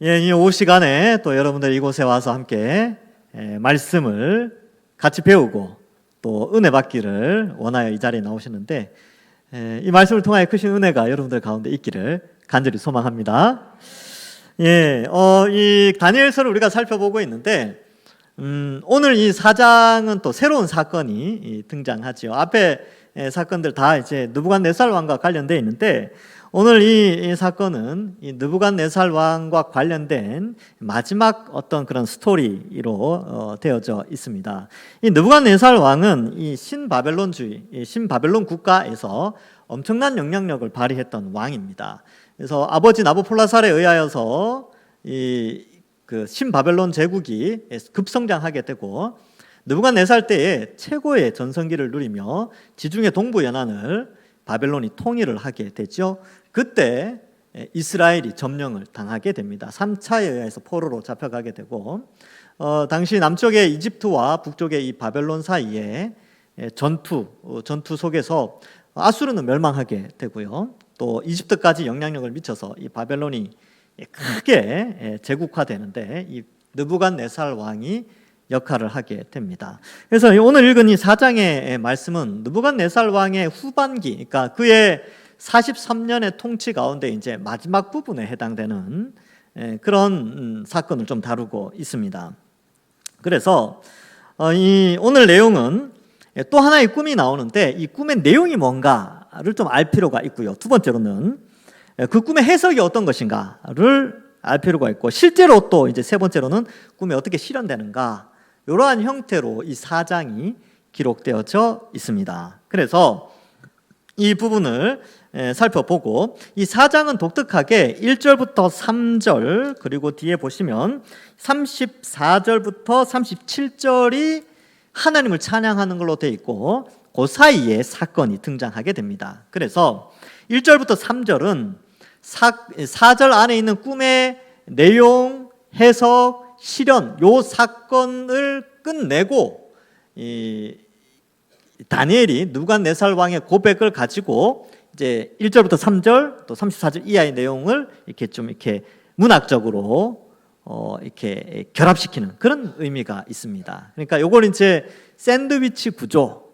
이 오후 시간에 또 여러분들 이곳에 와서 함께 말씀을 같이 배우고 또 은혜 받기를 원하여 이 자리에 나오셨는데, 이 말씀을 통하여 크신 은혜가 여러분들 가운데 있기를 간절히 소망합니다. 이 다니엘서를 우리가 살펴보고 있는데, 오늘 이 4장은 또 새로운 사건이 등장하죠. 앞에 사건들 다 이제 느부갓네살 왕과 관련되어 있는데, 오늘 이 사건은 이 느부갓네살 왕과 관련된 마지막 어떤 그런 스토리로 되어져 있습니다. 이 느부갓네살 왕은 이 신바벨론주의, 신바벨론 국가에서 엄청난 영향력을 발휘했던 왕입니다. 그래서 아버지 나부폴라살에 의하여서 그 신바벨론 제국이 급성장하게 되고, 느부갓네살 때에 최고의 전성기를 누리며 지중해 동부 연안을 바벨론이 통일을 하게 되죠. 그때 이스라엘이 점령을 당하게 됩니다. 3차에 의해서 포로로 잡혀가게 되고, 당시 남쪽의 이집트와 북쪽의 이 바벨론 사이에 전투 속에서 아수르는 멸망하게 되고요. 또 이집트까지 영향력을 미쳐서 이 바벨론이 크게 제국화되는데 이 느부갓네살 왕이 역할을 하게 됩니다. 그래서 오늘 읽은 이 4장의 말씀은 느부갓네살 왕의 후반기, 그러니까 그의 43년의 통치 가운데 이제 마지막 부분에 해당되는 그런 사건을 좀 다루고 있습니다. 그래서 이 오늘 내용은 또 하나의 꿈이 나오는데, 이 꿈의 내용이 뭔가를 좀 알 필요가 있고요. 두 번째로는 그 꿈의 해석이 어떤 것인가를 알 필요가 있고, 실제로 또 이제 세 번째로는 꿈이 어떻게 실현되는가, 이러한 형태로 이 4장이 기록되어져 있습니다. 그래서 이 부분을 살펴보고, 이 4장은 독특하게 1절부터 3절, 그리고 뒤에 보시면 34절부터 37절이 하나님을 찬양하는 걸로 되어 있고, 그 사이에 사건이 등장하게 됩니다. 그래서 1절부터 3절은 4절 안에 있는 꿈의 내용, 해석, 실현, 요 사건을 끝내고 이 다니엘이 느부갓네살 왕의 고백을 가지고 이제 1절부터 3절 또 34절 이하의 내용을 이렇게 좀 이렇게 문학적으로 이렇게 결합시키는 그런 의미가 있습니다. 그러니까 요걸 이제 샌드위치 구조,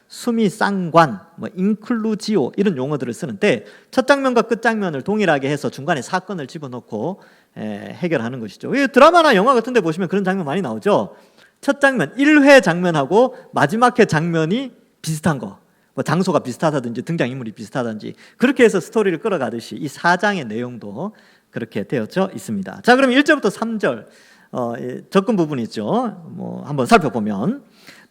수미 쌍관, 인클루지오 이런 용어들을 쓰는데, 첫 장면과 끝 장면을 동일하게 해서 중간에 사건을 집어넣고 해결하는 것이죠. 드라마나 영화 같은 데 보시면 그런 장면 많이 나오죠. 첫 장면, 1회 장면하고 마지막 회 장면이 비슷한 거, 장소가 비슷하다든지 등장인물이 비슷하다든지, 그렇게 해서 스토리를 끌어가듯이 이 4장의 내용도 그렇게 되어져 있습니다. 자, 그럼 1절부터 3절 접근 부분이 있죠. 한번 살펴보면,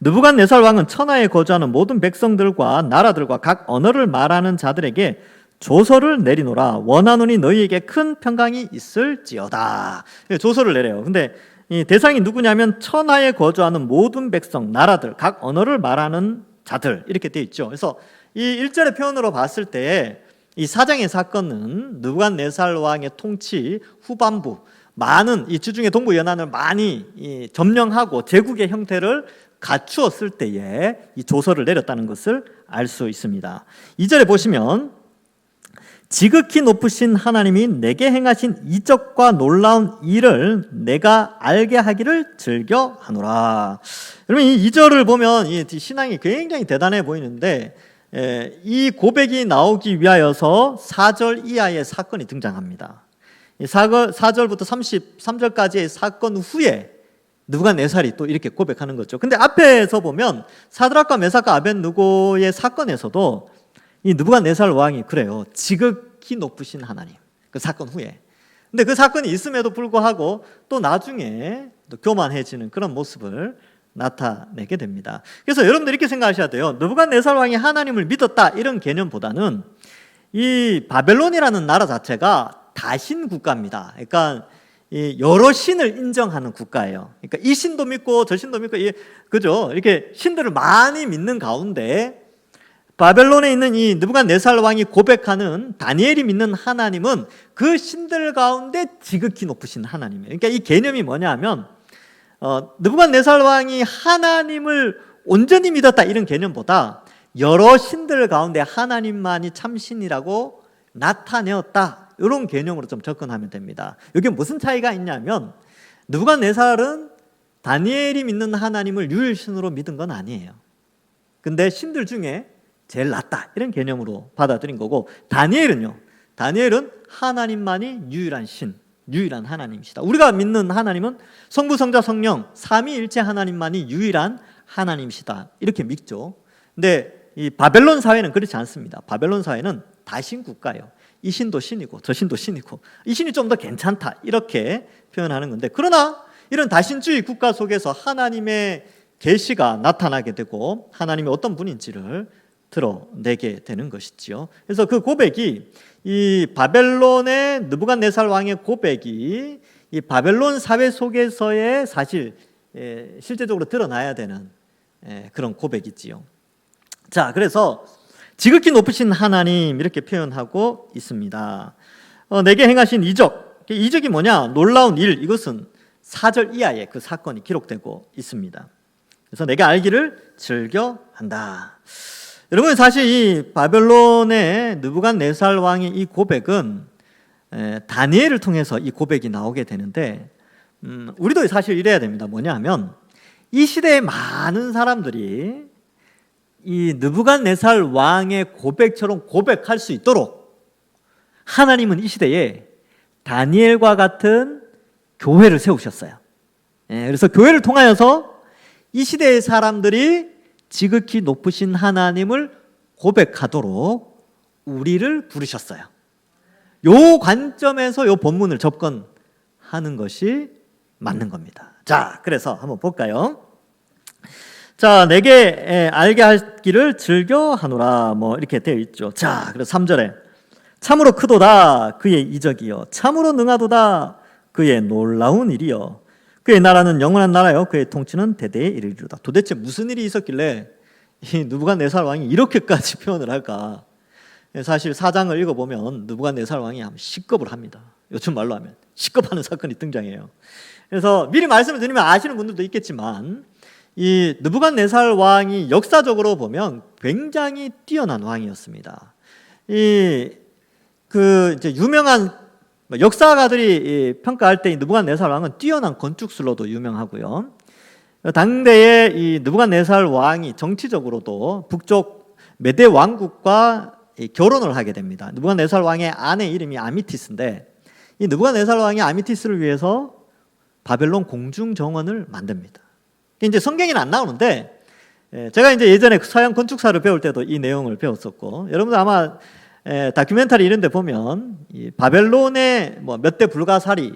느부갓네살 왕은 천하에 거주하는 모든 백성들과 나라들과 각 언어를 말하는 자들에게 조서를 내리노라. 원하노니 너희에게 큰 평강이 있을지어다. 조서를 내려요. 근데 이 대상이 누구냐면 천하에 거주하는 모든 백성, 나라들, 각 언어를 말하는 자들, 이렇게 돼 있죠. 그래서 이 1절의 표현으로 봤을 때 이 4장의 사건은 느부갓네살 왕의 통치 후반부, 많은 이 지중해 동부 연안을 많이 점령하고 제국의 형태를 갖추었을 때에 이 조서를 내렸다는 것을 알 수 있습니다. 2절에 보시면, 지극히 높으신 하나님이 내게 행하신 이적과 놀라운 일을 내가 알게 하기를 즐겨하노라. 여러분, 이 2절을 보면 이 신앙이 굉장히 대단해 보이는데, 이 고백이 나오기 위하여서 4절 이하의 사건이 등장합니다. 4절부터 33절까지의 사건 후에 느부갓네살이 또 이렇게 고백하는 거죠. 근데 앞에서 보면 사드락과 메삭과 아벳느고의 사건에서도 이 느부갓네살 왕이 그래요. 지극히 높으신 하나님, 그 사건 후에. 근데 그 사건이 있음에도 불구하고 또 나중에 또 교만해지는 그런 모습을 나타내게 됩니다. 그래서 여러분들 이렇게 생각하셔야 돼요. 느부갓네살 왕이 하나님을 믿었다 이런 개념보다는 이 바벨론이라는 나라 자체가 다신 국가입니다. 그러니까 여러 신을 인정하는 국가예요. 그러니까 이 신도 믿고 저 신도 믿고, 그죠? 이렇게 신들을 많이 믿는 가운데 바벨론에 있는 이 느부갓네살 왕이 고백하는 다니엘이 믿는 하나님은 그 신들 가운데 지극히 높으신 하나님이에요. 그러니까 이 개념이 뭐냐면, 느부갓네살 왕이 하나님을 온전히 믿었다 이런 개념보다 여러 신들 가운데 하나님만이 참신이라고 나타내었다, 이런 개념으로 좀 접근하면 됩니다. 이게 무슨 차이가 있냐면 느부갓네살은 다니엘이 믿는 하나님을 유일신으로 믿은 건 아니에요. 근데 신들 중에 제일 낫다 이런 개념으로 받아들인 거고, 다니엘은 하나님만이 유일한 신, 유일한 하나님이시다. 우리가 믿는 하나님은 성부, 성자, 성령 삼위일체 하나님만이 유일한 하나님이시다 이렇게 믿죠. 근데 이 바벨론 사회는 그렇지 않습니다. 바벨론 사회는 다신 국가예요. 이 신도 신이고 저 신도 신이고 이 신이 좀 더 괜찮다 이렇게 표현하는 건데, 그러나 이런 다신주의 국가 속에서 하나님의 계시가 나타나게 되고 하나님이 어떤 분인지를 드러내게 되는 것이지요. 그래서 그 고백이, 이 바벨론의 느부갓네살 왕의 고백이 이 바벨론 사회 속에서의 사실 실제적으로 드러나야 되는 그런 고백이지요. 자, 그래서 지극히 높으신 하나님 이렇게 표현하고 있습니다. 내게 행하신 이적, 이적이 뭐냐? 놀라운 일. 이것은 4절 이하에 그 사건이 기록되고 있습니다. 그래서 내게 알기를 즐겨한다. 여러분, 사실 이 바벨론의 느부갓네살 왕의 이 고백은 다니엘을 통해서 이 고백이 나오게 되는데, 우리도 사실 이래야 됩니다. 뭐냐 하면 이 시대의 많은 사람들이 이 느부갓네살 왕의 고백처럼 고백할 수 있도록 하나님은 이 시대에 다니엘과 같은 교회를 세우셨어요. 그래서 교회를 통하여서 이 시대의 사람들이 지극히 높으신 하나님을 고백하도록 우리를 부르셨어요. 요 관점에서 요 본문을 접근하는 것이 맞는 겁니다. 자, 그래서 한번 볼까요? 자, 내게 알게 하기를 즐겨하노라, 뭐 이렇게 되어 있죠. 자, 그래서 3절에 참으로 크도다 그의 이적이요, 참으로 능하도다 그의 놀라운 일이요, 그의 나라는 영원한 나라요, 그의 통치는 대대에 이르리로다. 도대체 무슨 일이 있었길래 이 느부갓네살 왕이 이렇게까지 표현을 할까? 사실 4장을 읽어보면 느부갓네살 왕이 시겁을 합니다. 요즘 말로 하면 시겁하는 사건이 등장해요. 그래서 미리 말씀을 드리면 아시는 분들도 있겠지만, 이 느부갓네살 왕이 역사적으로 보면 굉장히 뛰어난 왕이었습니다. 이제 유명한 역사가들이 평가할 때 이 느부갓네살 왕은 뛰어난 건축술로도 유명하고요. 당대에 이 느부갓네살 왕이 정치적으로도 북쪽 메대 왕국과 결혼을 하게 됩니다. 느부갓네살 왕의 아내 이름이 아미티스인데, 이 느부갓네살 왕이 아미티스를 위해서 바벨론 공중 정원을 만듭니다. 이제 성경에는 안 나오는데, 제가 이제 예전에 서양 건축사를 배울 때도 이 내용을 배웠었고, 여러분들 아마 다큐멘터리 이런 데 보면 이 바벨론의 뭐 몇 대 불가사의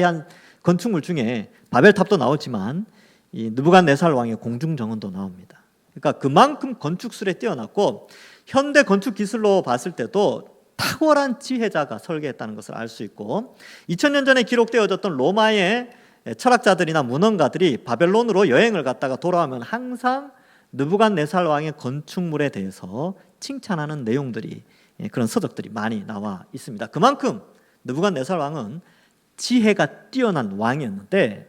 한 건축물 중에 바벨탑도 나오지만 이 느부갓네살 왕의 공중 정원도 나옵니다. 그러니까 그만큼 건축술에 뛰어났고, 현대 건축 기술로 봤을 때도 탁월한 지혜자가 설계했다는 것을 알 수 있고, 2000년 전에 기록되어졌던 로마의 철학자들이나 문헌가들이 바벨론으로 여행을 갔다가 돌아오면 항상 느부갓네살 왕의 건축물에 대해서 칭찬하는 내용들이, 그런 서적들이 많이 나와 있습니다. 그만큼 느부갓네살 왕은 지혜가 뛰어난 왕이었는데,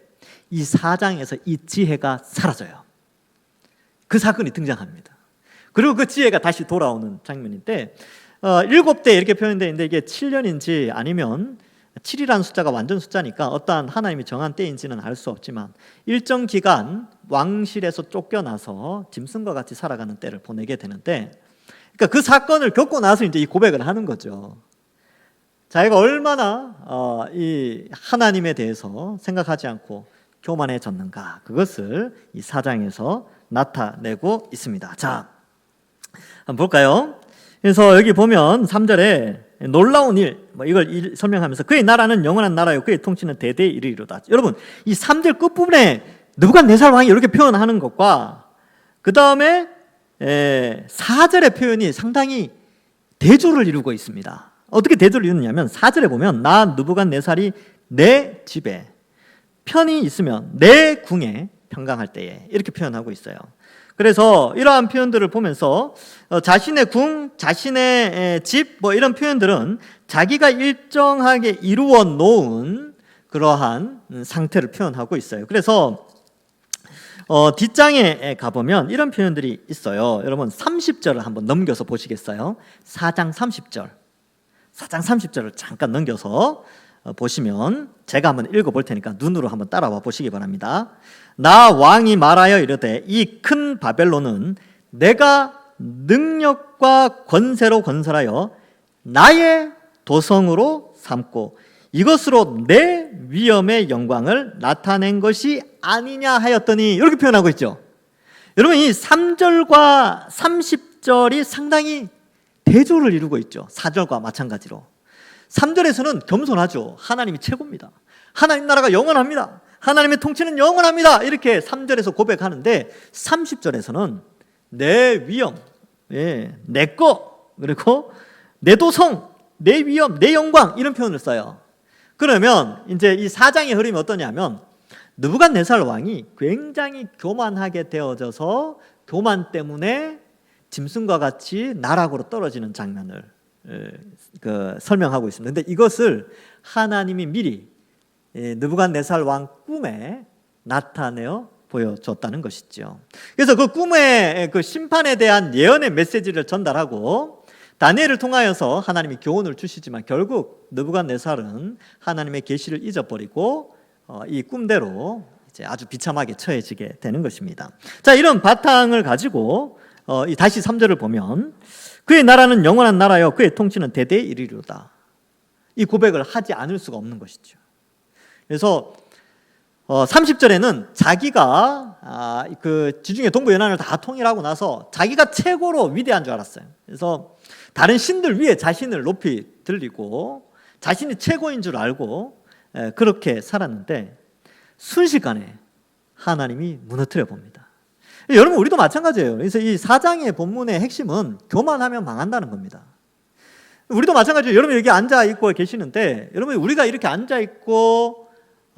이 4장에서 이 지혜가 사라져요. 그 사건이 등장합니다. 그리고 그 지혜가 다시 돌아오는 장면인데, 7대 이렇게 표현되어 있는데, 이게 7년인지 아니면 7이라는 숫자가 완전 숫자니까 어떠한 하나님이 정한 때인지는 알 수 없지만, 일정 기간 왕실에서 쫓겨나서 짐승과 같이 살아가는 때를 보내게 되는데, 그러니까 그 사건을 겪고 나서 이제 이 고백을 하는 거죠. 자기가 얼마나 이 하나님에 대해서 생각하지 않고 교만해졌는가, 그것을 이 4장에서 나타내고 있습니다. 자, 한번 볼까요? 그래서 여기 보면 3절에 놀라운 일, 이걸 설명하면서 그의 나라는 영원한 나라요, 그의 통치는 대대에 이르리로다. 여러분, 이 3절 끝부분에 느부갓네살 왕이 이렇게 표현하는 것과 그 다음에 4절의 표현이 상당히 대조를 이루고 있습니다. 어떻게 대조를 이루느냐면, 4절에 보면 나 느부갓네살이 내 집에 편히 있으면 내 궁에 평강할 때에, 이렇게 표현하고 있어요. 그래서 이러한 표현들을 보면서 자신의 궁, 자신의 집, 이런 표현들은 자기가 일정하게 이루어 놓은 그러한 상태를 표현하고 있어요. 그래서 뒷장에 가보면 이런 표현들이 있어요. 여러분 30절을 한번 넘겨서 보시겠어요? 4장 30절. 4장 30절을 잠깐 넘겨서 보시면 제가 한번 읽어볼 테니까 눈으로 한번 따라와 보시기 바랍니다. 나 왕이 말하여 이르되 이 큰 바벨론은 내가 능력과 권세로 건설하여 나의 도성으로 삼고 이것으로 내 위엄의 영광을 나타낸 것이 아니냐 하였더니, 이렇게 표현하고 있죠. 여러분, 이 3절과 30절이 상당히 대조를 이루고 있죠. 4절과 마찬가지로 3절에서는 겸손하죠. 하나님이 최고입니다. 하나님 나라가 영원합니다. 하나님의 통치는 영원합니다. 이렇게 3절에서 고백하는데 30절에서는 내 위엄, 내 거, 그리고 내 도성, 내 위엄, 내 영광, 이런 표현을 써요. 그러면 이제 이 4장의 흐름이 어떠냐면 느부갓네살 왕이 굉장히 교만하게 되어져서 교만 때문에 짐승과 같이 나락으로 떨어지는 장면을 설명하고 있습니다. 그런데 이것을 하나님이 미리 느부갓네살 왕 꿈에 나타내어 보여줬다는 것이죠. 그래서 그 꿈의 그 심판에 대한 예언의 메시지를 전달하고 다니엘을 통하여서 하나님이 교훈을 주시지만 결국 느부갓네살은 하나님의 계시를 잊어버리고 이 꿈대로 이제 아주 비참하게 처해지게 되는 것입니다. 자, 이런 바탕을 가지고 다시 3절을 보면 그의 나라는 영원한 나라요 그의 통치는 대대에 이르리로다. 이 고백을 하지 않을 수가 없는 것이죠. 그래서 30절에는 자기가 그 지중해 동부 연안을 다 통일하고 나서 자기가 최고로 위대한 줄 알았어요. 그래서 다른 신들 위에 자신을 높이 들리고 자신이 최고인 줄 알고 그렇게 살았는데 순식간에 하나님이 무너뜨려 봅니다. 여러분, 우리도 마찬가지예요. 그래서 이 4장의 본문의 핵심은 교만하면 망한다는 겁니다. 우리도 마찬가지예요. 여러분 여기 앉아 있고 계시는데 여러분 우리가 이렇게 앉아 있고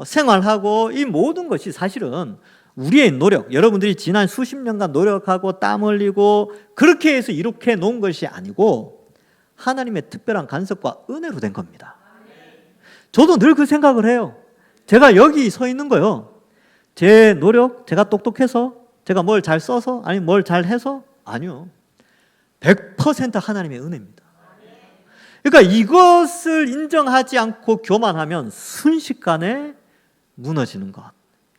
생활하고 이 모든 것이 사실은 우리의 노력, 여러분들이 지난 수십 년간 노력하고 땀 흘리고 그렇게 해서 이렇게 놓은 것이 아니고 하나님의 특별한 간섭과 은혜로 된 겁니다. 저도 늘 그 생각을 해요. 제가 여기 서 있는 거요, 제 노력, 제가 똑똑해서, 제가 뭘 잘 써서, 아니 뭘 잘 해서, 아니요, 100% 하나님의 은혜입니다. 그러니까 이것을 인정하지 않고 교만하면 순식간에 무너지는 것.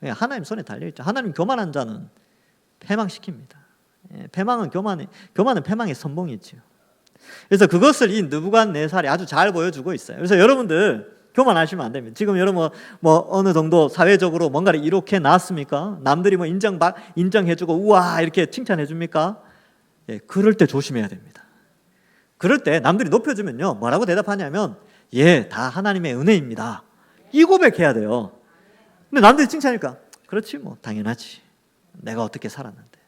하나님 손에 달려있죠. 하나님 교만한 자는 패망시킵니다. 패망은 교만은 패망의 선봉이죠. 그래서 그것을 이 느부갓네살이 아주 잘 보여주고 있어요. 그래서 여러분들 교만하시면 안 됩니다. 지금 여러분 뭐 어느 정도 사회적으로 뭔가를 이렇게 나왔습니까? 남들이 뭐 인정해주고 우와 이렇게 칭찬해줍니까? 그럴 때 조심해야 됩니다. 그럴 때 남들이 높여주면요 뭐라고 대답하냐면 다 하나님의 은혜입니다. 이 고백해야 돼요. 근데 남들이 칭찬하니까 그렇지 뭐 당연하지. 내가 어떻게 살았는데.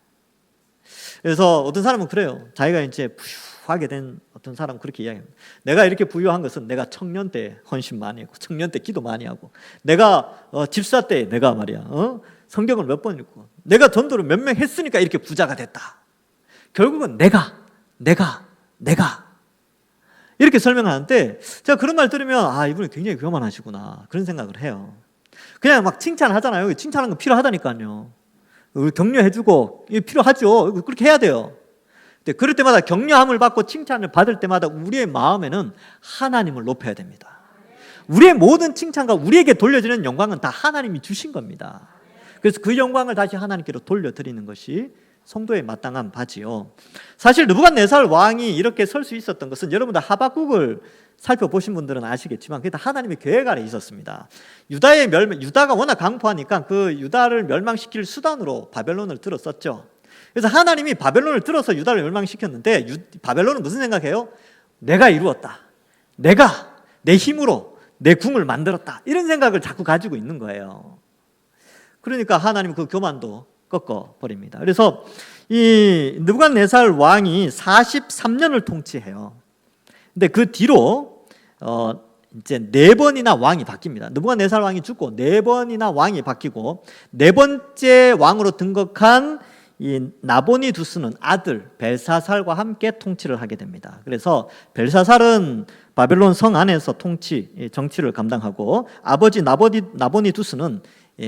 그래서 어떤 사람은 그래요. 자기가 이제 부유하게 된 어떤 사람은 그렇게 이야기합니다. 내가 이렇게 부유한 것은 내가 청년 때 헌신 많이 했고 청년 때 기도 많이 하고 내가 집사 때 내가 말이야 성경을 몇 번 읽고 내가 전도를 몇 명 했으니까 이렇게 부자가 됐다. 결국은 내가 이렇게 설명하는데 제가 그런 말 들으면 이분이 굉장히 교만하시구나 그런 생각을 해요. 그냥 막 칭찬하잖아요. 칭찬하는 거 필요하다니까요. 우리 격려해주고 필요하죠. 그렇게 해야 돼요. 근데 그럴 때마다 격려함을 받고 칭찬을 받을 때마다 우리의 마음에는 하나님을 높여야 됩니다. 우리의 모든 칭찬과 우리에게 돌려지는 영광은 다 하나님이 주신 겁니다. 그래서 그 영광을 다시 하나님께로 돌려드리는 것이 성도의 마땅한 바지요. 사실 느부갓네살 왕이 이렇게 설 수 있었던 것은 여러분들 하박국을 살펴보신 분들은 아시겠지만 그게 다 하나님의 계획 아래 있었습니다. 유다가 워낙 강포하니까 그 유다를 멸망시킬 수단으로 바벨론을 들었었죠. 그래서 하나님이 바벨론을 들어서 유다를 멸망시켰는데 바벨론은 무슨 생각해요? 내가 이루었다. 내가 내 힘으로 내 궁을 만들었다. 이런 생각을 자꾸 가지고 있는 거예요. 그러니까 하나님은 그 교만도 꺾어버립니다. 그래서 이 느부갓네살 왕이 43년을 통치해요. 근데 그 뒤로 이제 4번이나 왕이 바뀝니다. 느부갓네살 왕이 죽고 4번이나 왕이 바뀌고 4번째 왕으로 등극한 이 나보니두스는 아들 벨사살과 함께 통치를 하게 됩니다. 그래서 벨사살은 바벨론 성 안에서 정치를 감당하고 아버지 나보니두스는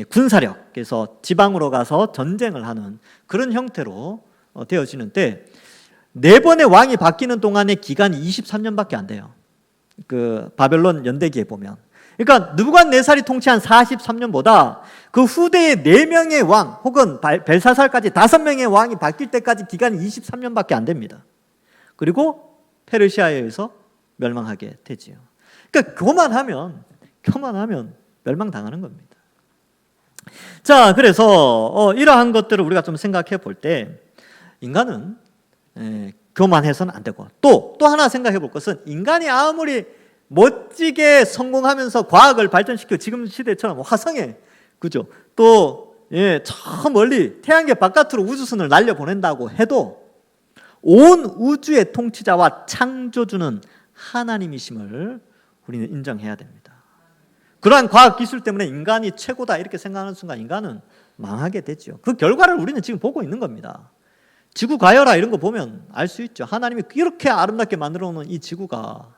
군사력, 그래서 지방으로 가서 전쟁을 하는 그런 형태로 되어지는데 4번의 왕이 바뀌는 동안의 기간이 23년밖에 안 돼요. 그 바벨론 연대기에 보면. 그러니까 느부갓네살이 통치한 43년보다 그 후대의 4명의 왕 혹은 벨사살까지 5명의 왕이 바뀔 때까지 기간이 23년밖에 안 됩니다. 그리고 페르시아에 의해서 멸망하게 되지요. 그러니까 교만하면 멸망당하는 겁니다. 자, 그래서 이러한 것들을 우리가 좀 생각해 볼 때 인간은 교만해서는 안 되고 또 하나 생각해 볼 것은 인간이 아무리 멋지게 성공하면서 과학을 발전시켜 지금 시대처럼 화성에 그죠? 또 저 멀리 태양계 바깥으로 우주선을 날려보낸다고 해도 온 우주의 통치자와 창조주는 하나님이심을 우리는 인정해야 됩니다. 그러한 과학 기술 때문에 인간이 최고다 이렇게 생각하는 순간 인간은 망하게 되죠. 그 결과를 우리는 지금 보고 있는 겁니다. 지구 가열화 이런 거 보면 알 수 있죠. 하나님이 이렇게 아름답게 만들어 놓은 이 지구가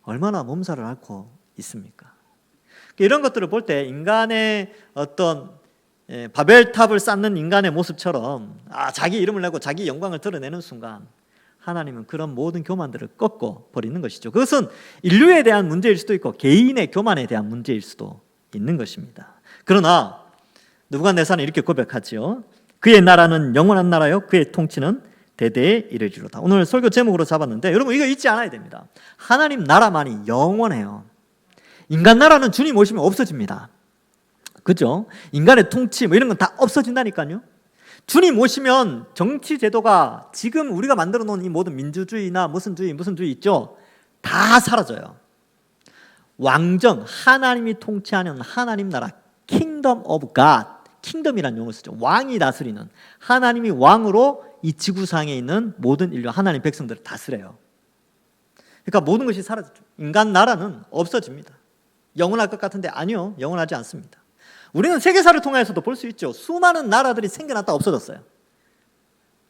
얼마나 몸살을 앓고 있습니까? 이런 것들을 볼 때 인간의 어떤 바벨탑을 쌓는 인간의 모습처럼 자기 이름을 내고 자기 영광을 드러내는 순간 하나님은 그런 모든 교만들을 꺾어 버리는 것이죠. 그것은 인류에 대한 문제일 수도 있고 개인의 교만에 대한 문제일 수도 있는 것입니다. 그러나 느부갓네살은 이렇게 고백하지요. 그의 나라는 영원한 나라요 그의 통치는 대대에 이르리로다. 오늘 설교 제목으로 잡았는데 여러분 이거 잊지 않아야 됩니다. 하나님 나라만이 영원해요. 인간 나라는 주님 오시면 없어집니다. 그죠? 인간의 통치 뭐 이런 건 다 없어진다니까요. 주님 오시면 정치 제도가 지금 우리가 만들어 놓은 이 모든 민주주의나 무슨 주의 있죠? 다 사라져요. 왕정, 하나님이 통치하는 하나님 나라, Kingdom of God, 킹덤이라는 용어를 쓰죠. 왕이 다스리는, 하나님이 왕으로 이 지구상에 있는 모든 인류, 하나님 백성들을 다스려요. 그러니까 모든 것이 사라지죠. 인간 나라는 없어집니다. 영원할 것 같은데 아니요, 영원하지 않습니다. 우리는 세계사를 통해서도 볼 수 있죠. 수많은 나라들이 생겨났다 없어졌어요.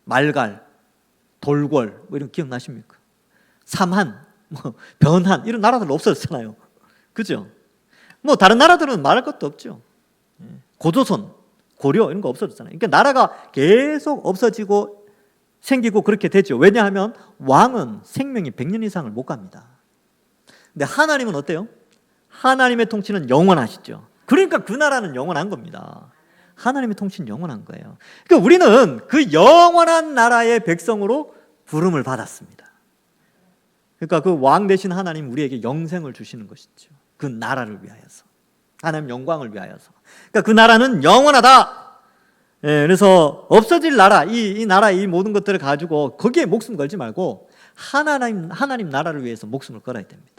말갈, 돌궐 뭐 이런 기억나십니까? 삼한, 변한 이런 나라들 없어졌잖아요. 그죠? 뭐 다른 나라들은 말할 것도 없죠. 고조선, 고려 이런 거 없어졌잖아요. 그러니까 나라가 계속 없어지고 생기고 그렇게 되죠. 왜냐하면 왕은 생명이 100년 이상을 못 갑니다. 근데 하나님은 어때요? 하나님의 통치는 영원하시죠. 그러니까 그 나라는 영원한 겁니다. 하나님의 통치는 영원한 거예요. 그러니까 우리는 그 영원한 나라의 백성으로 부름을 받았습니다. 그러니까 그 왕 대신 하나님 우리에게 영생을 주시는 것이죠. 그 나라를 위하여서, 하나님 영광을 위하여서. 그러니까 그 나라는 영원하다. 그래서 없어질 나라, 이 나라 이 모든 것들을 가지고 거기에 목숨 걸지 말고 하나님 나라를 위해서 목숨을 걸어야 됩니다.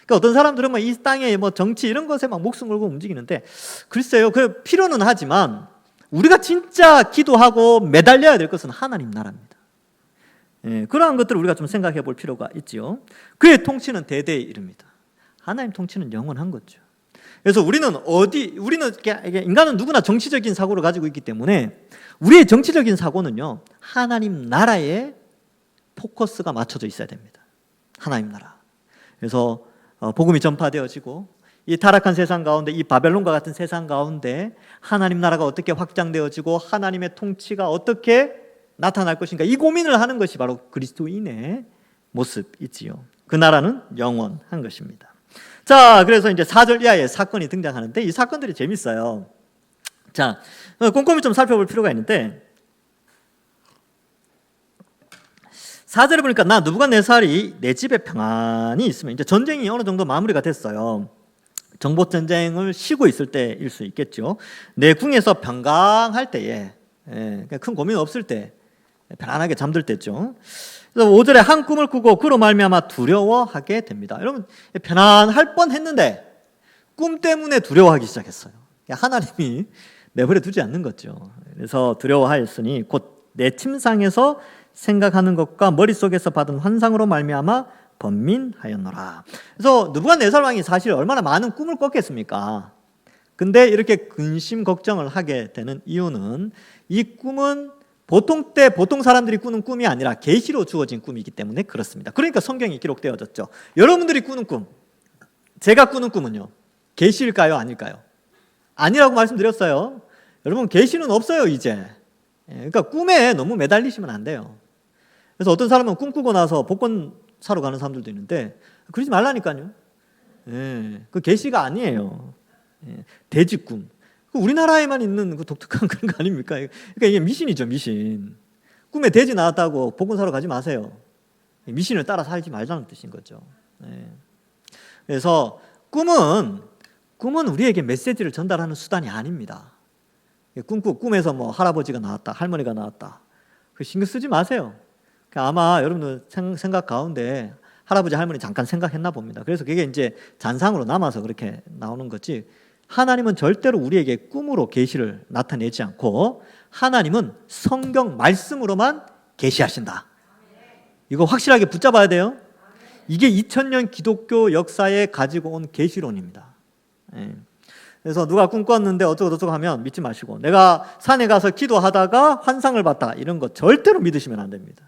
그러니까 어떤 사람들은 뭐 이 땅에 뭐 정치 이런 것에 막 목숨 걸고 움직이는데 글쎄요, 그 필요는 하지만 우리가 진짜 기도하고 매달려야 될 것은 하나님 나라입니다. 그러한 것들을 우리가 좀 생각해 볼 필요가 있지요. 그의 통치는 대대에 이릅니다. 하나님 통치는 영원한 거죠. 그래서 우리는 인간은 누구나 정치적인 사고를 가지고 있기 때문에 우리의 정치적인 사고는요, 하나님 나라에 포커스가 맞춰져 있어야 됩니다. 하나님 나라. 그래서 복음이 전파되어지고 이 타락한 세상 가운데, 이 바벨론과 같은 세상 가운데 하나님 나라가 어떻게 확장되어지고 하나님의 통치가 어떻게 나타날 것인가, 이 고민을 하는 것이 바로 그리스도인의 모습이지요. 그 나라는 영원한 것입니다. 자, 그래서 이제 4절 이하의 사건이 등장하는데 이 사건들이 재밌어요. 자, 꼼꼼히 좀 살펴볼 필요가 있는데 4절에 보니까 나 느부갓네살이 내 집에 평안이 있으면, 이제 전쟁이 어느 정도 마무리가 됐어요. 정복 전쟁을 쉬고 있을 때일 수 있겠죠. 내 궁에서 평강할 때에, 큰 고민 없을 때, 편안하게 잠들 때죠. 그래서 5절에 한 꿈을 꾸고 그로 말미암아 두려워하게 됩니다. 여러분, 편안할 뻔했는데 꿈 때문에 두려워하기 시작했어요. 하나님이 내버려 두지 않는 거죠. 그래서 두려워하였으니 곧 내 침상에서 생각하는 것과 머릿속에서 받은 환상으로 말미암아 번민하였노라. 그래서 느부갓네살 왕이 사실 얼마나 많은 꿈을 꿨겠습니까? 근데 이렇게 근심 걱정을 하게 되는 이유는 이 꿈은 보통 사람들이 꾸는 꿈이 아니라 계시로 주어진 꿈이기 때문에 그렇습니다. 그러니까 성경이 기록되어졌죠. 여러분들이 꾸는 꿈, 제가 꾸는 꿈은요, 계시일까요, 아닐까요? 아니라고 말씀드렸어요. 여러분, 계시는 없어요 이제. 그러니까 꿈에 너무 매달리시면 안 돼요. 그래서 어떤 사람은 꿈꾸고 나서 복권 사러 가는 사람들도 있는데 그러지 말라니까요. 예, 그 계시가 아니에요. 예, 돼지 꿈. 그 우리나라에만 있는 그 독특한 그런 거 아닙니까? 그러니까 이게 미신이죠, 미신. 꿈에 돼지 나왔다고 복권 사러 가지 마세요. 미신을 따라 살지 말자는 뜻인 거죠. 예. 그래서 꿈은 우리에게 메시지를 전달하는 수단이 아닙니다. 꿈에서 뭐 할아버지가 나왔다, 할머니가 나왔다. 그 신경 쓰지 마세요. 아마 여러분들 생각 가운데 할아버지, 할머니 잠깐 생각했나 봅니다. 그래서 그게 이제 잔상으로 남아서 그렇게 나오는 거지. 하나님은 절대로 우리에게 꿈으로 계시를 나타내지 않고 하나님은 성경 말씀으로만 계시하신다. 이거 확실하게 붙잡아야 돼요. 이게 2000년 기독교 역사에 가지고 온 계시론입니다. 예. 그래서 누가 꿈 꿨는데 어쩌고 하면 믿지 마시고, 내가 산에 가서 기도하다가 환상을 봤다, 이런 거 절대로 믿으시면 안 됩니다.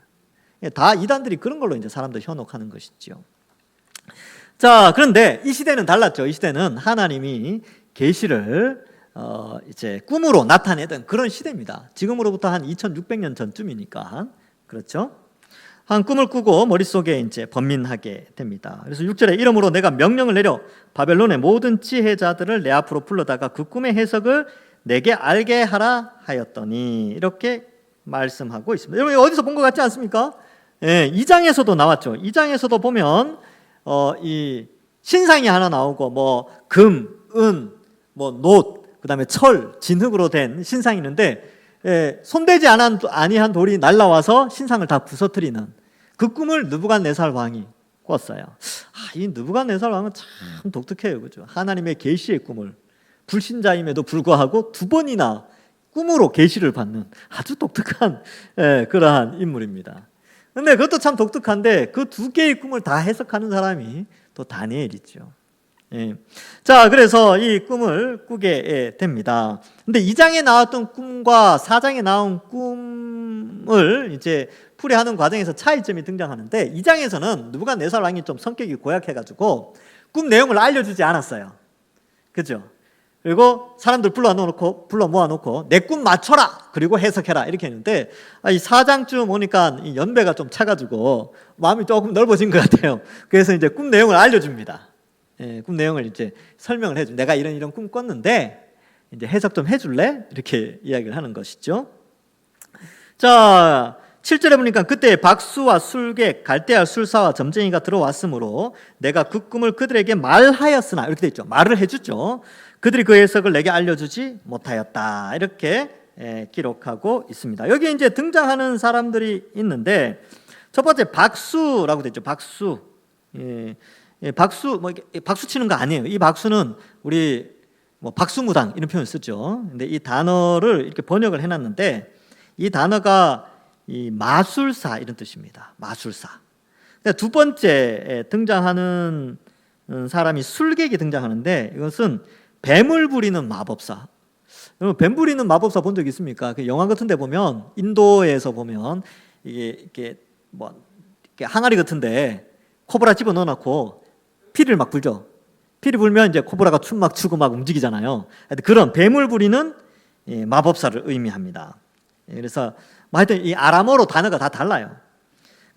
다 이단들이 그런 걸로 이제 사람들 현혹하는 것이죠. 자, 그런데 이 시대는 달랐죠. 이 시대는 하나님이 계시를 이제 꿈으로 나타내던 그런 시대입니다. 지금으로부터 한 2600년 전쯤이니까. 그렇죠? 한 꿈을 꾸고 머릿속에 이제 번민하게 됩니다. 그래서 6절에 이러므로 내가 명령을 내려 바벨론의 모든 지혜자들을 내 앞으로 불러다가 그 꿈의 해석을 내게 알게 하라 하였더니, 이렇게 말씀하고 있습니다. 여러분 어디서 본 것 같지 않습니까? 예, 2장에서도 나왔죠. 2장에서도 보면 이 신상이 하나 나오고 뭐 금, 은, 뭐 놋, 그다음에 철, 진흙으로 된 신상이 있는데, 예, 손대지 아니한 돌이 날라와서 신상을 다 부서뜨리는 그 꿈을 느부갓네살 왕이 꿨어요. 이 느부갓네살 왕은 참 독특해요, 그죠? 하나님의 계시의 꿈을, 불신자임에도 불구하고 2번이나 꿈으로 계시를 받는 아주 독특한 그러한 인물입니다. 근데 그것도 참 독특한데 그 2개의 꿈을 다 해석하는 사람이 또 다니엘이죠. 예. 자, 그래서 이 꿈을 꾸게 됩니다. 근데 2장에 나왔던 꿈과 4장에 나온 꿈을 이제 풀이하는 과정에서 차이점이 등장하는데, 2장에서는 느부갓네살 왕이 좀 성격이 고약해가지고 꿈 내용을 알려주지 않았어요. 그죠? 그리고 사람들 불러 모아놓고 내 꿈 맞춰라, 그리고 해석해라, 이렇게 했는데, 이 4장쯤 오니까 이 연배가 좀 차가지고 마음이 조금 넓어진 것 같아요. 그래서 이제 꿈 내용을 알려줍니다. 예, 꿈 내용을 이제 설명을 해줘. 내가 이런 꿈 꿨는데 이제 해석 좀 해줄래? 이렇게 이야기를 하는 것이죠. 자, 7절에 보니까 그때 박수와 술객, 갈대아 술사와 점쟁이가 들어왔으므로 내가 그 꿈을 그들에게 말하였으나, 이렇게 돼 있죠. 말을 해주죠. 그들이 그 해석을 내게 알려주지 못하였다, 이렇게 기록하고 있습니다. 여기 이제 등장하는 사람들이 있는데, 첫 번째 박수라고 돼 있죠. 박수. 박수, 박수 치는 거 아니에요. 이 박수는 우리 박수무당 이런 표현 쓰죠. 근데 이 단어를 이렇게 번역을 해놨는데, 이 단어가 이 마술사 이런 뜻입니다. 마술사. 2번째 등장하는 사람이 술객이 등장하는데, 이것은 뱀을 부리는 마법사. 여러분 뱀 부리는 마법사 본 적 있습니까? 그 영화 같은데 보면, 인도에서 보면 이게 항아리 같은데 코브라 집어 넣어놓고 피를 막 불죠. 피를 불면 이제 코브라가 춤 막 추고 막 움직이잖아요. 그런 뱀을 부리는 마법사를 의미합니다. 그래서 하여튼 이 아람어로 단어가 다 달라요.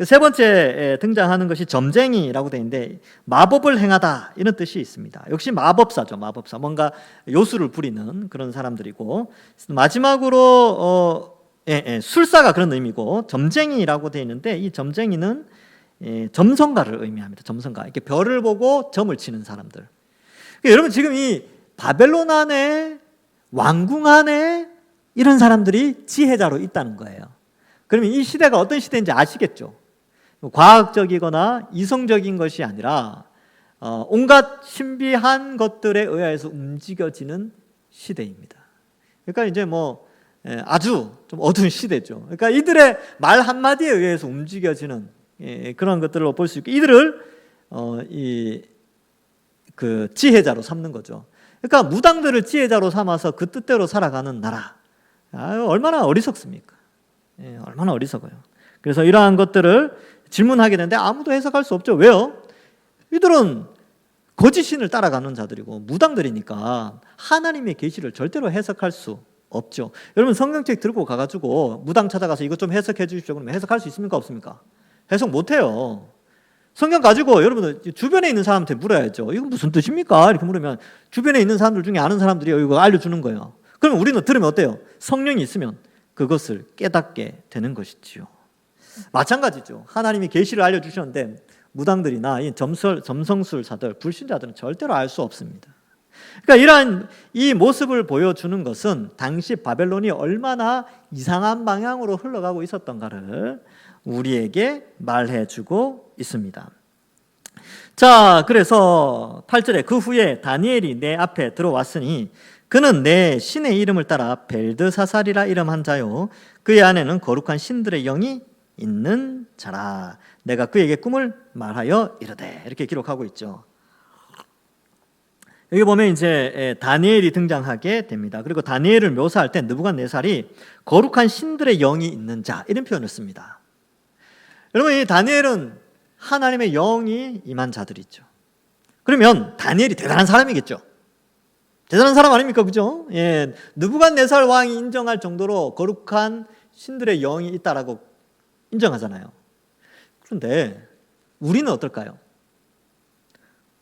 세 번째 등장하는 것이 점쟁이라고 되어 있는데, 마법을 행하다 이런 뜻이 있습니다. 역시 마법사죠. 마법사, 뭔가 요술을 부리는 그런 사람들이고, 마지막으로 술사가 그런 의미고, 점쟁이라고 되어 있는데, 이 점쟁이는 점성가를 의미합니다. 점성가, 이렇게 별을 보고 점을 치는 사람들. 그러니까 여러분 지금 이 바벨론 안에, 왕궁 안에 이런 사람들이 지혜자로 있다는 거예요. 그러면 이 시대가 어떤 시대인지 아시겠죠? 과학적이거나 이성적인 것이 아니라 온갖 신비한 것들에 의해서 움직여지는 시대입니다. 그러니까 이제 아주 좀 어두운 시대죠. 그러니까 이들의 말 한마디에 의해서 움직여지는 그런 것들을 볼 수 있고, 이들을 그 지혜자로 삼는 거죠. 그러니까 무당들을 지혜자로 삼아서 그 뜻대로 살아가는 나라. 얼마나 어리석습니까? 얼마나 어리석어요. 그래서 이러한 것들을 질문하게 되는데 아무도 해석할 수 없죠. 왜요? 이들은 거짓신을 따라가는 자들이고 무당들이니까 하나님의 계시를 절대로 해석할 수 없죠. 여러분 성경책 들고 가가지고 무당 찾아가서 이것 좀 해석해 주십시오. 그러면 해석할 수 있습니까? 없습니까? 해석 못해요. 성경 가지고 여러분들 주변에 있는 사람한테 물어야죠. 이거 무슨 뜻입니까? 이렇게 물으면 주변에 있는 사람들 중에 아는 사람들이 이거 알려주는 거예요. 그러면 우리는 들으면 어때요? 성령이 있으면 그것을 깨닫게 되는 것이지요. 마찬가지죠. 하나님이 계시를 알려주셨는데 무당들이나 이 점성술사들, 불신자들은 절대로 알 수 없습니다. 그러니까 이러한 이 모습을 보여주는 것은 당시 바벨론이 얼마나 이상한 방향으로 흘러가고 있었던가를 우리에게 말해주고 있습니다. 자, 그래서 8절에 그 후에 다니엘이 내 앞에 들어왔으니 그는 내 신의 이름을 따라 벨드사살이라 이름한 자요 그의 안에는 거룩한 신들의 영이 있는 자라. 내가 그에게 꿈을 말하여 이르되, 이렇게 기록하고 있죠. 여기 보면 이제 다니엘이 등장하게 됩니다. 그리고 다니엘을 묘사할 때 느부갓네살이 거룩한 신들의 영이 있는 자, 이런 표현을 씁니다. 여러분, 이 다니엘은 하나님의 영이 임한 자들이죠. 그러면 다니엘이 대단한 사람이겠죠. 대단한 사람 아닙니까? 그죠? 예, 느부갓네살 왕이 인정할 정도로 거룩한 신들의 영이 있다라고 인정하잖아요. 그런데 우리는 어떨까요?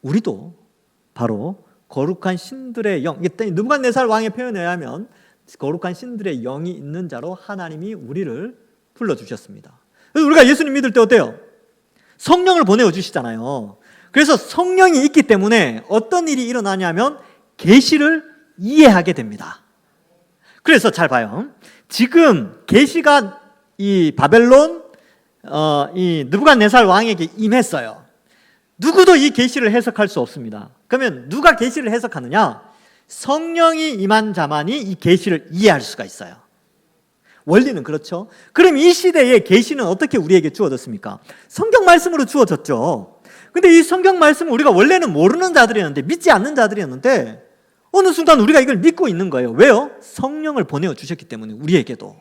우리도 바로 거룩한 신들의 영, 느부갓네살 왕의 표현에 의하면 거룩한 신들의 영이 있는 자로 하나님이 우리를 불러주셨습니다. 그래서 우리가 예수님 믿을 때 어때요? 성령을 보내어 주시잖아요. 그래서 성령이 있기 때문에 어떤 일이 일어나냐면 계시를 이해하게 됩니다. 그래서 잘 봐요. 지금 계시가 이 바벨론 이 느부갓네살 왕에게 임했어요. 누구도 이 계시를 해석할 수 없습니다. 그러면 누가 계시를 해석하느냐? 성령이 임한 자만이 이 계시를 이해할 수가 있어요. 원리는 그렇죠. 그럼 이 시대의 계시는 어떻게 우리에게 주어졌습니까? 성경 말씀으로 주어졌죠. 근데 이 성경 말씀은 우리가 원래는 모르는 자들이었는데, 믿지 않는 자들이었는데 어느 순간 우리가 이걸 믿고 있는 거예요. 왜요? 성령을 보내어 주셨기 때문에 우리에게도.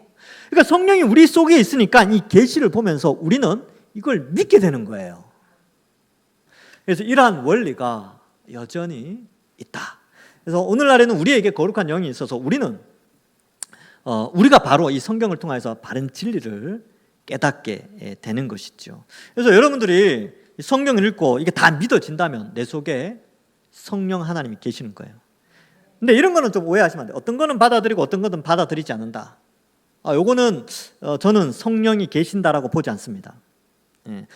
그러니까 성령이 우리 속에 있으니까 이 계시를 보면서 우리는 이걸 믿게 되는 거예요. 그래서 이러한 원리가 여전히 있다. 그래서 오늘날에는 우리에게 거룩한 영이 있어서 우리는 우리가 바로 이 성경을 통해서 바른 진리를 깨닫게 되는 것이죠. 그래서 여러분들이 성경을 읽고 이게 다 믿어진다면 내 속에 성령 하나님이 계시는 거예요. 근데 이런 거는 좀 오해하시면 안 돼요. 어떤 거는 받아들이고 어떤 거는 받아들이지 않는다. 요거는 저는 성령이 계신다라고 보지 않습니다.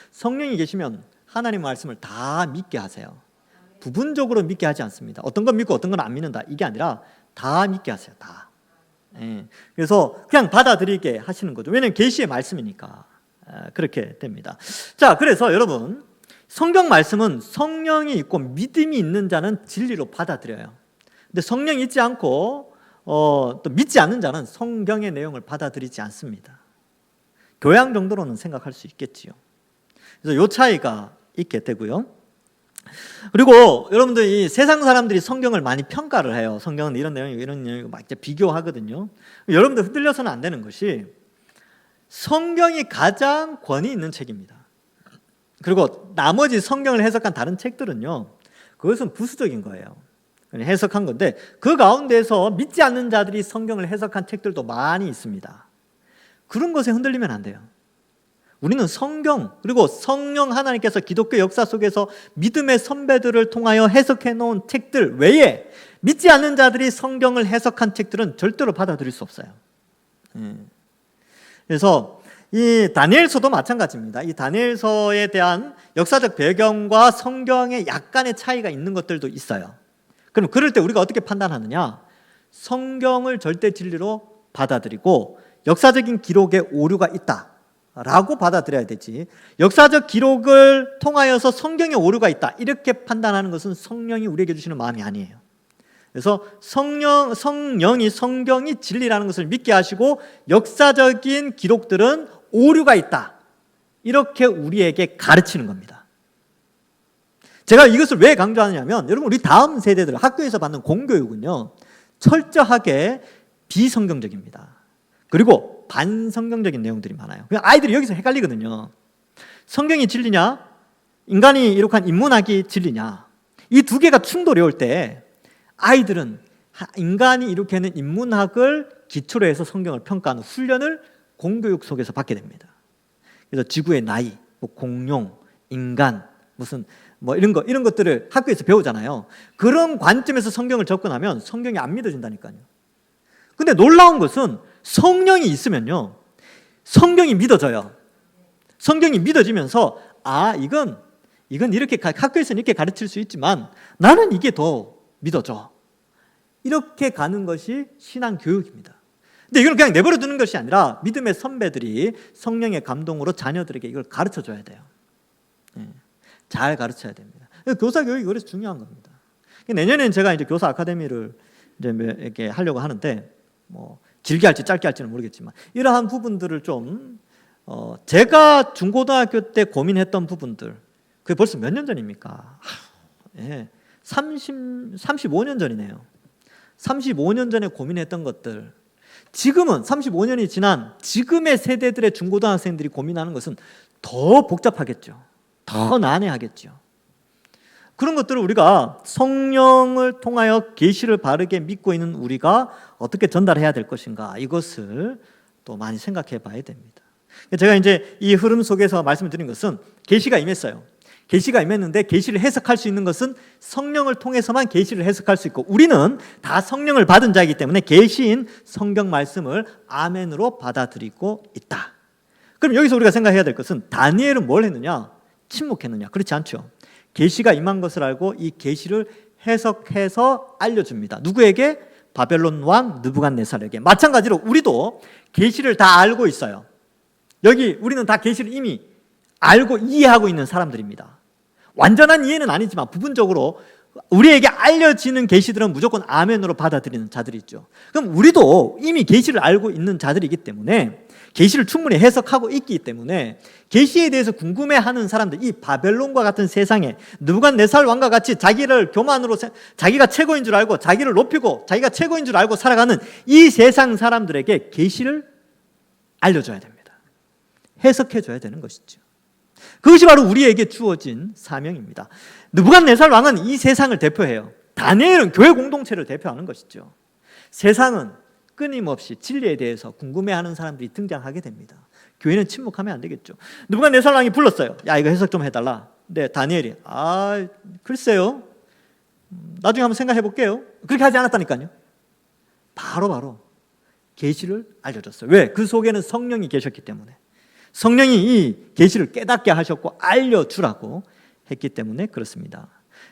성령이 계시면 하나님 말씀을 다 믿게 하세요. 부분적으로 믿게 하지 않습니다. 어떤 건 믿고 어떤 건 안 믿는다. 이게 아니라 다 믿게 하세요. 다. 그래서 그냥 받아들이게 하시는 거죠. 왜냐하면 계시의 말씀이니까 그렇게 됩니다. 자, 그래서 여러분, 성경 말씀은 성령이 있고 믿음이 있는 자는 진리로 받아들여요. 근데 성령이 있지 않고 또 믿지 않는 자는 성경의 내용을 받아들이지 않습니다. 교양 정도로는 생각할 수 있겠지요. 그래서 이 차이가 있게 되고요. 그리고 여러분들 이 세상 사람들이 성경을 많이 평가를 해요. 성경은 이런 내용이고 이런 내용이고 막 비교하거든요. 여러분들 흔들려서는 안 되는 것이 성경이 가장 권위 있는 책입니다. 그리고 나머지 성경을 해석한 다른 책들은요, 그것은 부수적인 거예요. 해석한 건데 그 가운데서 믿지 않는 자들이 성경을 해석한 책들도 많이 있습니다. 그런 것에 흔들리면 안 돼요. 우리는 성경, 그리고 성령 하나님께서 기독교 역사 속에서 믿음의 선배들을 통하여 해석해 놓은 책들 외에 믿지 않는 자들이 성경을 해석한 책들은 절대로 받아들일 수 없어요. 그래서 이 다니엘서도 마찬가지입니다. 이 다니엘서에 대한 역사적 배경과 성경에 약간의 차이가 있는 것들도 있어요. 그럼 그럴 때 우리가 어떻게 판단하느냐? 성경을 절대 진리로 받아들이고 역사적인 기록에 오류가 있다 라고 받아들여야 되지, 역사적 기록을 통하여서 성경에 오류가 있다 이렇게 판단하는 것은 성령이 우리에게 주시는 마음이 아니에요. 그래서 성령이 성경이 진리라는 것을 믿게 하시고 역사적인 기록들은 오류가 있다 이렇게 우리에게 가르치는 겁니다. 제가 이것을 왜 강조하느냐면, 여러분, 우리 다음 세대들 학교에서 받는 공교육은요 철저하게 비성경적입니다. 그리고 반성경적인 내용들이 많아요. 아이들이 여기서 헷갈리거든요. 성경이 진리냐? 인간이 이룩한 인문학이 진리냐? 이 두 개가 충돌이 올 때 아이들은 인간이 이룩해낸 인문학을 기초로 해서 성경을 평가하는 훈련을 공교육 속에서 받게 됩니다. 그래서 지구의 나이, 공룡, 인간, 무슨 뭐 이런 것들을 학교에서 배우잖아요. 그런 관점에서 성경을 접근하면 성경이 안 믿어진다니까요. 근데 놀라운 것은 성령이 있으면요, 성경이 믿어져요. 성경이 믿어지면서 이건 이렇게 학교에서는 이렇게 가르칠 수 있지만 나는 이게 더 믿어져. 이렇게 가는 것이 신앙 교육입니다. 근데 이걸 그냥 내버려 두는 것이 아니라 믿음의 선배들이 성령의 감동으로 자녀들에게 이걸 가르쳐 줘야 돼요. 잘 가르쳐야 됩니다. 교사 교육이 그래서 중요한 겁니다. 내년에는 제가 이제 교사 아카데미를 이제 이렇게 하려고 하는데 뭐 길게 할지 짧게 할지는 모르겠지만 이러한 부분들을 좀 제가 중고등학교 때 고민했던 부분들, 그게 벌써 몇 년 전입니까? 35년 전이네요. 35년 전에 고민했던 것들, 지금은 35년이 지난 지금의 세대들의 중고등학생들이 고민하는 것은 더 복잡하겠죠. 더 난해하겠죠. 그런 것들을 우리가 성령을 통하여 계시를 바르게 믿고 있는 우리가 어떻게 전달해야 될 것인가, 이것을 또 많이 생각해 봐야 됩니다. 제가 이제 이 흐름 속에서 말씀을 드린 것은 계시가 임했어요. 계시가 임했는데 계시를 해석할 수 있는 것은 성령을 통해서만 계시를 해석할 수 있고, 우리는 다 성령을 받은 자이기 때문에 계시인 성경 말씀을 아멘으로 받아들이고 있다. 그럼 여기서 우리가 생각해야 될 것은 다니엘은 뭘 했느냐? 침묵했느냐? 그렇지 않죠. 계시가 임한 것을 알고 이 계시를 해석해서 알려줍니다. 누구에게? 바벨론 왕 느부갓네살에게. 마찬가지로 우리도 계시를 다 알고 있어요. 여기 우리는 다 계시를 이미 알고 이해하고 있는 사람들입니다. 완전한 이해는 아니지만 부분적으로 우리에게 알려지는 계시들은 무조건 아멘으로 받아들이는 자들이 있죠. 그럼 우리도 이미 계시를 알고 있는 자들이기 때문에, 계시를 충분히 해석하고 있기 때문에 계시에 대해서 궁금해하는 사람들, 이 바벨론과 같은 세상에 느부갓네살 왕과 같이 자기를 교만으로, 자기가 최고인 줄 알고 자기를 높이고 자기가 최고인 줄 알고 살아가는 이 세상 사람들에게 계시를 알려줘야 됩니다. 해석해줘야 되는 것이죠. 그것이 바로 우리에게 주어진 사명입니다. 느부갓네살 왕은 이 세상을 대표해요. 다니엘은 교회 공동체를 대표하는 것이죠. 세상은 끊임없이 진리에 대해서 궁금해하는 사람들이 등장하게 됩니다. 교회는 침묵하면 안 되겠죠. 느부갓네살 왕이 불렀어요. 야, 이거 해석 좀 해달라. 근데 다니엘이 글쎄요, 나중에 한번 생각해 볼게요. 그렇게 하지 않았다니까요. 바로 계시를 알려줬어요. 왜? 그 속에는 성령이 계셨기 때문에. 성령이 이 계시를 깨닫게 하셨고 알려주라고 했기 때문에 그렇습니다.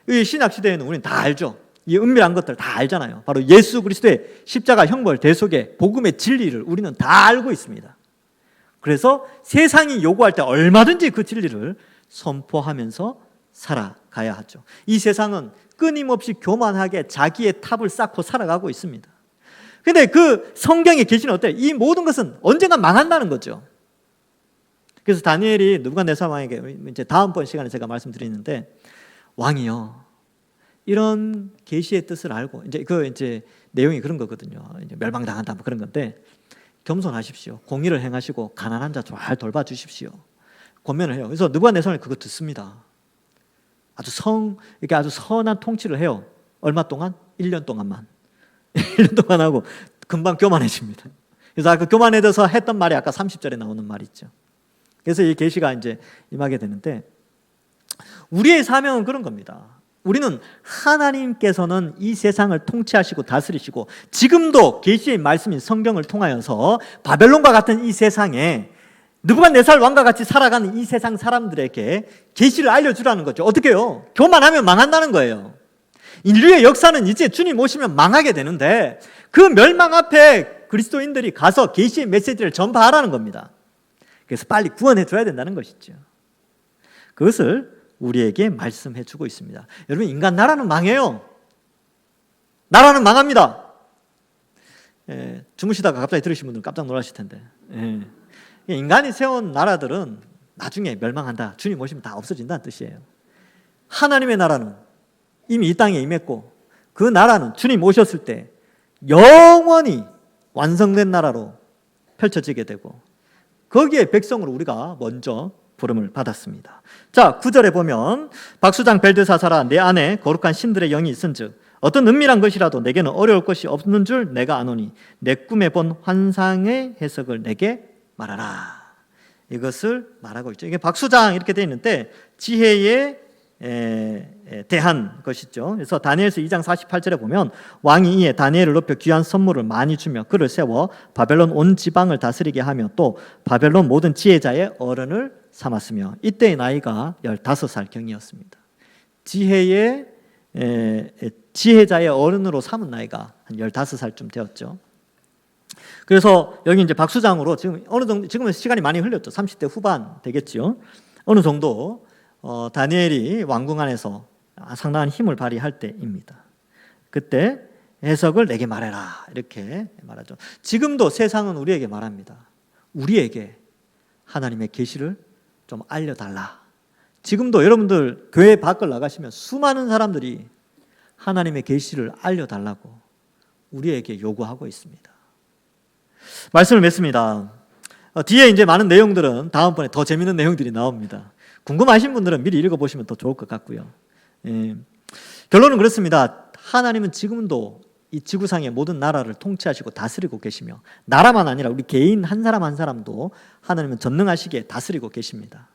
이 신약 시대에는 우리는 다 알죠. 이 은밀한 것들 다 알잖아요. 바로 예수 그리스도의 십자가 형벌 대속의 복음의 진리를 우리는 다 알고 있습니다. 그래서 세상이 요구할 때 얼마든지 그 진리를 선포하면서 살아가야 하죠. 이 세상은 끊임없이 교만하게 자기의 탑을 쌓고 살아가고 있습니다. 그런데 그 성경의 계시는 어때요? 이 모든 것은 언젠가 망한다는 거죠. 그래서 다니엘이 느부갓네살 왕에게, 이제 다음번 시간에 제가 말씀드리는데, 왕이요, 이런 계시의 뜻을 알고, 이제 내용이 그런 거거든요. 이제 멸망당한다 뭐 그런 건데, 겸손하십시오. 공의를 행하시고 가난한 자 잘 돌봐주십시오. 권면을 해요. 그래서 느부갓네살이 그거 듣습니다. 이렇게 아주 선한 통치를 해요. 얼마 동안? 1년 동안만. 1년 동안 하고 금방 교만해집니다. 그래서 아까 교만해져서 했던 말이 아까 30절에 나오는 말이 있죠. 그래서 이 계시가 이제 임하게 되는데, 우리의 사명은 그런 겁니다. 우리는 하나님께서는 이 세상을 통치하시고 다스리시고 지금도 계시의 말씀인 성경을 통하여서 바벨론과 같은 이 세상에 느부갓네살 왕과 같이 살아가는 이 세상 사람들에게 계시를 알려주라는 거죠. 어떻게 해요? 교만하면 망한다는 거예요. 인류의 역사는 이제 주님 오시면 망하게 되는데, 그 멸망 앞에 그리스도인들이 가서 계시의 메시지를 전파하라는 겁니다. 그래서 빨리 구원해 줘야 된다는 것이죠. 그것을 우리에게 말씀해 주고 있습니다. 여러분, 인간 나라는 망해요. 나라는 망합니다. 주무시다가 갑자기 들으신 분들은 깜짝 놀라실 텐데, 인간이 세운 나라들은 나중에 멸망한다. 주님 오시면 다 없어진다는 뜻이에요. 하나님의 나라는 이미 이 땅에 임했고, 그 나라는 주님 오셨을 때 영원히 완성된 나라로 펼쳐지게 되고, 거기에 백성으로 우리가 먼저 부름을 받았습니다. 자, 9절에 보면, 박수장 벨드사사라, 내 안에 거룩한 신들의 영이 있은즉 어떤 은밀한 것이라도 내게는 어려울 것이 없는 줄 내가 아노니 내 꿈에 본 환상의 해석을 내게 말하라. 이것을 말하고 있죠. 이게 박수장 이렇게 되어 있는데, 지혜의 대한 것이죠. 그래서 다니엘서 2장 48절에 보면 왕이 이에 다니엘을 높여 귀한 선물을 많이 주며 그를 세워 바벨론 온 지방을 다스리게 하며 또 바벨론 모든 지혜자의 어른을 삼았으며 이때의 나이가 15살 경이었습니다. 지혜자의 어른으로 삼은 나이가 한 15살쯤 되었죠. 그래서 여기 이제 박수장으로 지금 어느 정도, 지금은 시간이 많이 흘렸죠. 30대 후반 되겠죠. 어느 정도 다니엘이 왕궁 안에서 상당한 힘을 발휘할 때입니다. 그때 해석을 내게 말해라 이렇게 말하죠. 지금도 세상은 우리에게 말합니다. 우리에게 하나님의 계시를 좀 알려달라. 지금도 여러분들 교회 밖을 나가시면 수많은 사람들이 하나님의 계시를 알려달라고 우리에게 요구하고 있습니다. 말씀을 맺습니다. 뒤에 이제 많은 내용들은 다음번에 더 재밌는 내용들이 나옵니다. 궁금하신 분들은 미리 읽어보시면 더 좋을 것 같고요. 결론은 그렇습니다. 하나님은 지금도 이 지구상의 모든 나라를 통치하시고 다스리고 계시며 나라만 아니라 우리 개인 한 사람 한 사람도 하나님은 전능하시기에 다스리고 계십니다.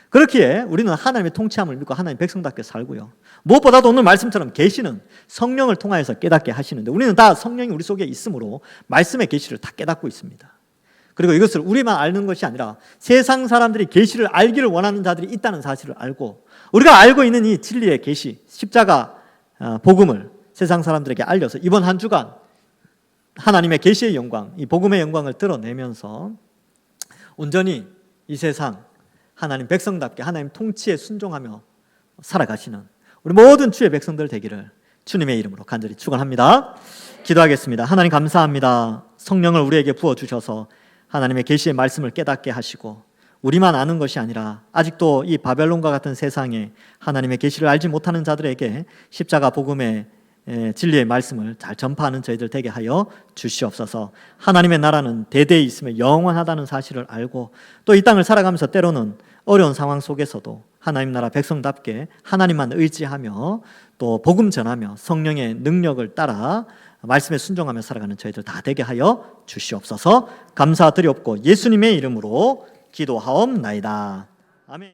그렇기에 우리는 하나님의 통치함을 믿고 하나님의 백성답게 살고요. 무엇보다도 오늘 말씀처럼 계시는 성령을 통하여서 깨닫게 하시는데 우리는 다 성령이 우리 속에 있으므로 말씀의 계시를 다 깨닫고 있습니다. 그리고 이것을 우리만 아는 것이 아니라 세상 사람들이 계시를 알기를 원하는 자들이 있다는 사실을 알고 우리가 알고 있는 이 진리의 계시, 십자가 복음을 세상 사람들에게 알려서 이번 한 주간 하나님의 계시의 영광, 이 복음의 영광을 드러내면서 온전히 이 세상 하나님 백성답게 하나님 통치에 순종하며 살아가시는 우리 모든 주의 백성들 되기를 주님의 이름으로 간절히 축원합니다. 기도하겠습니다. 하나님 감사합니다. 성령을 우리에게 부어주셔서 하나님의 계시의 말씀을 깨닫게 하시고 우리만 아는 것이 아니라 아직도 이 바벨론과 같은 세상에 하나님의 계시를 알지 못하는 자들에게 십자가 복음의 진리의 말씀을 잘 전파하는 저희들 되게 하여 주시옵소서. 하나님의 나라는 대대에 있으며 영원하다는 사실을 알고 또 이 땅을 살아가면서 때로는 어려운 상황 속에서도 하나님 나라 백성답게 하나님만 의지하며 또 복음 전하며 성령의 능력을 따라 말씀에 순종하며 살아가는 저희들 다 되게 하여 주시옵소서. 감사드리옵고 예수님의 이름으로 기도하옵나이다. 아멘.